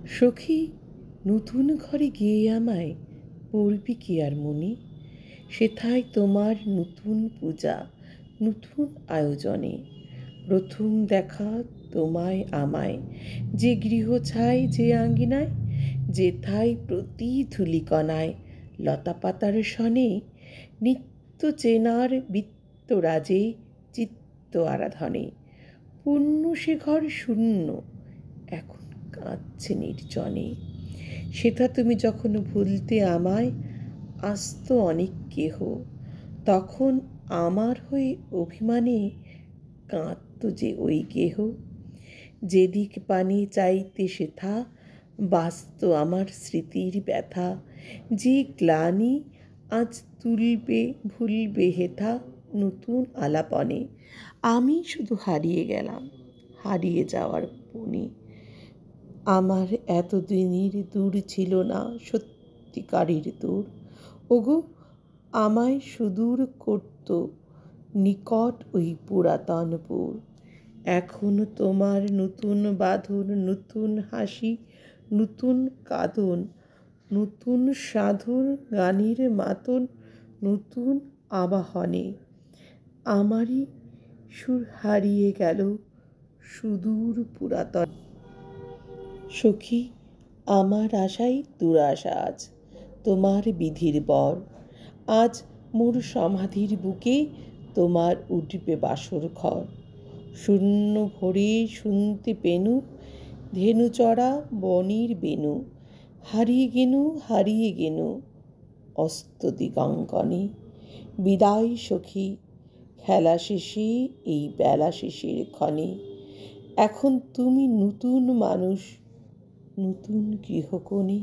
সখী, নতুন ঘরে গিয়ে আমায় পড়বি কি আর মনি? সেথায় তোমার নতুন পূজা, নতুন আয়োজনে। প্রথম দেখা তোমায় আমায়, যে গৃহ ছাই যে আঙ্গিনায়, যেথায় প্রতি ধূলিকণায় লতাপাতার সনে নিত্য চেনার বিত্তরাজে চিত্ত আরাধনে। পূর্ণ সে ঘর শূন্য, এখন কাঁদছে নির্জনে। সেথা তুমি যখন ভুলতে আমায়, আসত অনেক কেহ, তখন আমার হয়ে অভিমানে কাঁদত যে ওই গেহ। যেদিক পানে চাইতে সেথা বাস্ত আমার স্মৃতির ব্যথা। যে গ্লানি আজ তুলবে ভুলবে হেথা নতুন আলাপনে। আমি শুধু হারিয়ে গেলাম, হারিয়ে যাওয়ার পণে। আমার এতদিনের দূর ছিল না সত্যিকারের দূর। ওগো, আমায় সুদূর করত নিকট ওই পুরাতনপুর। এখন তোমার নতুন বাঁধন, নতুন হাসি, নতুন কাঁদন, নতুন সাধুর গানের মাতন, নতুন আবাহনে। আমারই সুর হারিয়ে গেল সুদূর পুরাতন। সখী, আমার আশাই দুরাশা আজ, তোমার বিধির বর। আজ মোর সমাধির বুকে তোমার উঠবে বাসর ঘর। শূন্য ভরে শুনতে পেনু ধেনু চড়া বনির বেনু। হারিয়ে গেনু হারিয়ে গেনু অস্ত দিগঙ্গনে। বিদায় সখী, খেলা শেষে এই বেলা শেষের ক্ষণে। এখন তুমি নতুন মানুষ, নতুন গৃহকোণে।